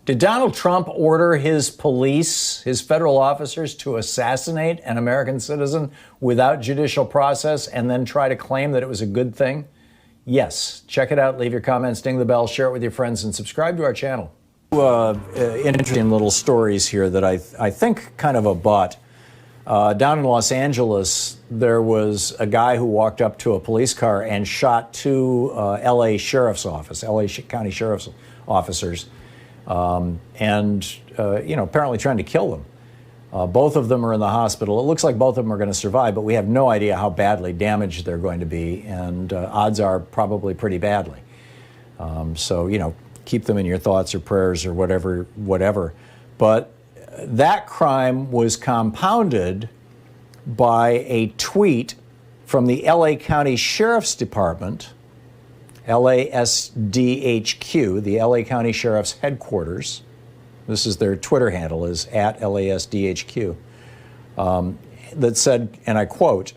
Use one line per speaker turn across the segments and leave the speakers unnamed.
Did Donald Trump order his police, his federal officers, to assassinate an American citizen without judicial process and then try to claim that it was a good thing? Yes. Check it out. Leave your comments, ding the bell, share it with your friends, and subscribe to our channel. Interesting little stories here that I think kind of abut. Down in Los Angeles, there was a guy who walked up to a police car and shot two LA Sheriff's Office, LA County Sheriff's officers, apparently trying to kill them. Both of them are in the hospital. It looks like both of them are going to survive, but we have no idea how badly damaged they're going to be, and odds are probably pretty badly. Keep them in your thoughts or prayers or whatever. But that crime was compounded by a tweet from the LA County Sheriff's Department, LASDHQ, the LA County Sheriff's Headquarters. This is their Twitter handle, is at LASDHQ, that said, and I quote,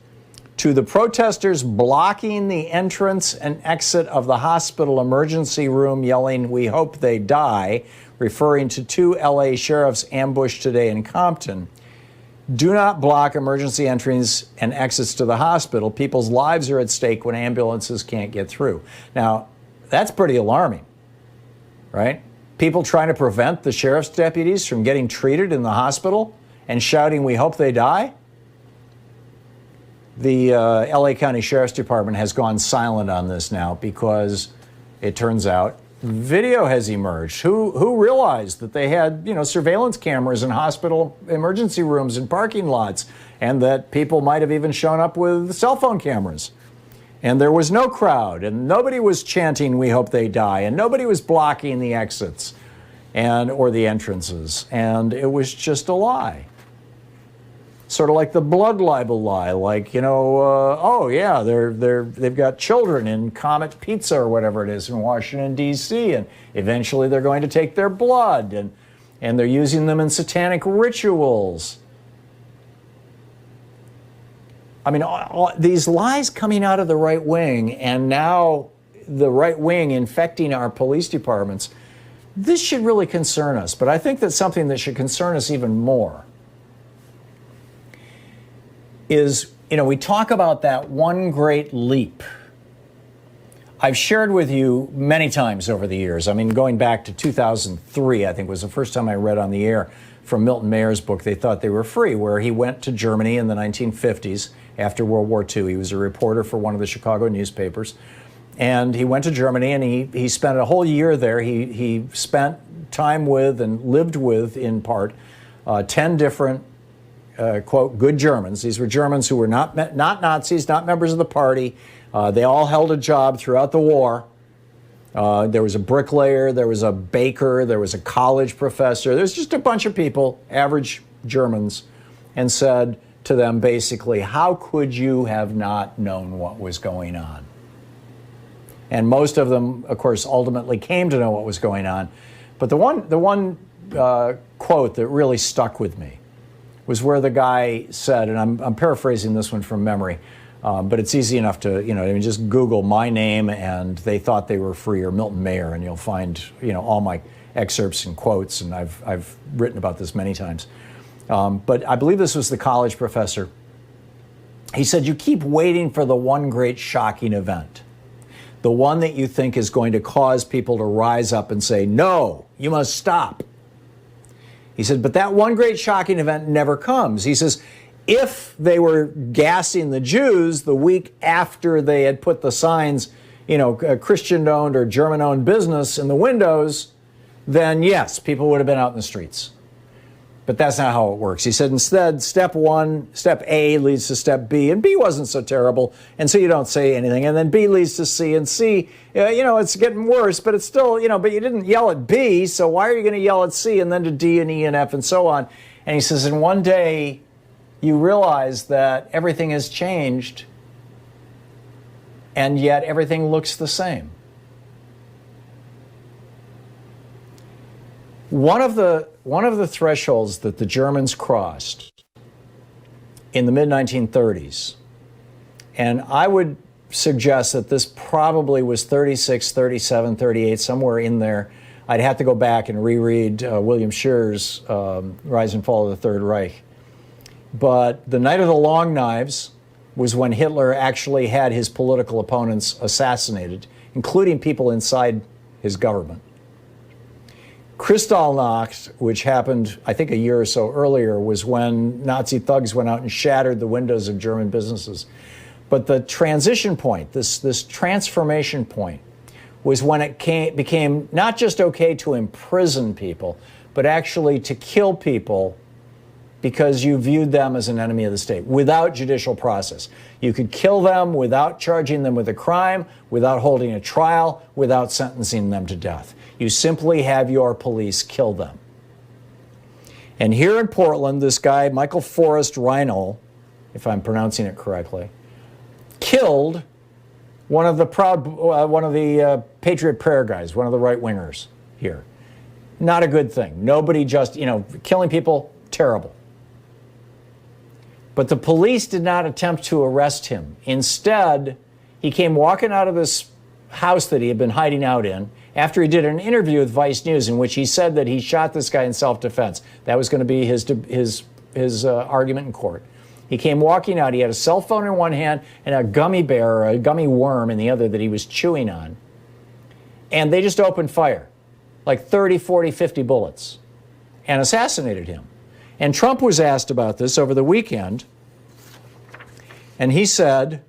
"To the protesters blocking the entrance and exit of the hospital emergency room yelling, 'We hope they die,' referring to two LA sheriffs ambushed today in Compton, do not block emergency entries and exits to the hospital. People's lives are at stake when ambulances can't get through." Now, that's pretty alarming, right? People trying to prevent the sheriff's deputies from getting treated in the hospital and shouting, "We hope they die." The LA County Sheriff's Department has gone silent on this now because it turns out video has emerged. Who realized that they had, surveillance cameras in hospital emergency rooms and parking lots, and that people might have even shown up with cell phone cameras. And there was no crowd, and nobody was chanting, "We hope they die," and nobody was blocking the exits or the entrances, and it was just a lie. Sort of like the blood libel lie, like, they've got children in Comet Pizza or whatever it is in Washington, D.C., and eventually they're going to take their blood, and they're using them in satanic rituals. I mean, all these lies coming out of the right wing, and now the right wing infecting our police departments, this should really concern us. But I think that something that should concern us even more is, we talk about that one great leap. I've shared with you many times over the years. I mean, going back to 2003, I think was the first time I read on the air from Milton Mayer's book, They Thought They Were Free, where he went to Germany in the 1950s after World War II. He was a reporter for one of the Chicago newspapers. And he went to Germany, and he spent a whole year there. He spent time with and lived with, in part, 10 different quote, good Germans. These were Germans who were not Nazis, not members of the party. They all held a job throughout the war. There was a bricklayer, there was a baker, there was a college professor. There's just a bunch of people, average Germans, and said to them basically, how could you have not known what was going on? And most of them, of course, ultimately came to know what was going on. But the one quote that really stuck with me was where the guy said, and I'm paraphrasing this one from memory, but it's easy enough to, just Google my name and They Thought They Were Free or Milton Mayer, and you'll find, all my excerpts and quotes, and I've written about this many times. But I believe this was the college professor. He said, you keep waiting for the one great shocking event, the one that you think is going to cause people to rise up and say, no, you must stop. He said, but that one great shocking event never comes. He says, if they were gassing the Jews the week after they had put the signs, Christian-owned or German-owned business in the windows, then yes, people would have been out in the streets. But that's not how it works. He said, instead, step A leads to step B, and B wasn't so terrible, and so you don't say anything. And then B leads to C, and C, it's getting worse, but it's still, but you didn't yell at B, so why are you going to yell at C, and then to D and E and F and so on? And he says, and one day you realize that everything has changed, and yet everything looks the same. One of the thresholds that the Germans crossed in the mid-1930s, and I would suggest that this probably was 36, 37, 38, somewhere in there, I'd have to go back and reread William Scherer's Rise and Fall of the Third Reich. But the Night of the Long Knives was when Hitler actually had his political opponents assassinated, including people inside his government. Kristallnacht, which happened, I think, a year or so earlier, was when Nazi thugs went out and shattered the windows of German businesses. But the transition point, this transformation point, was when it became not just okay to imprison people, but actually to kill people because you viewed them as an enemy of the state without judicial process. You could kill them without charging them with a crime, without holding a trial, without sentencing them to death. You simply have your police kill them. And here in Portland, this guy, Michael Forest Reinoehl, if I'm pronouncing it correctly, killed one of the Patriot Prayer guys, one of the right-wingers here. Not a good thing. Nobody just, killing people, terrible. But the police did not attempt to arrest him. Instead, he came walking out of this house that he had been hiding out in after he did an interview with Vice News in which he said that he shot this guy in self-defense. That was going to be his argument in court. He came walking out. He had a cell phone in one hand and a gummy bear or a gummy worm in the other that he was chewing on. And they just opened fire, like 30, 40, 50 bullets, and assassinated him. And Trump was asked about this over the weekend, and he said,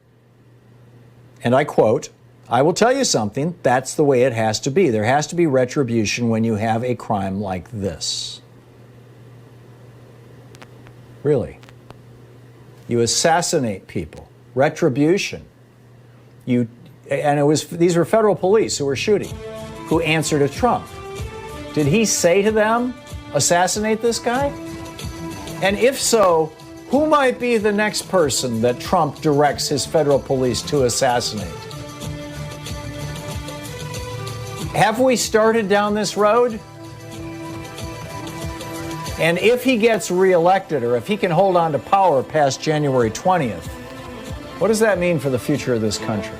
and I quote, "I will tell you something, that's the way it has to be. There has to be retribution when you have a crime like this." Really? You assassinate people. Retribution. These were federal police who were shooting, who answered to Trump. Did he say to them, assassinate this guy? And if so, who might be the next person that Trump directs his federal police to assassinate? Have we started down this road? And if he gets reelected, or if he can hold on to power past January 20th, what does that mean for the future of this country?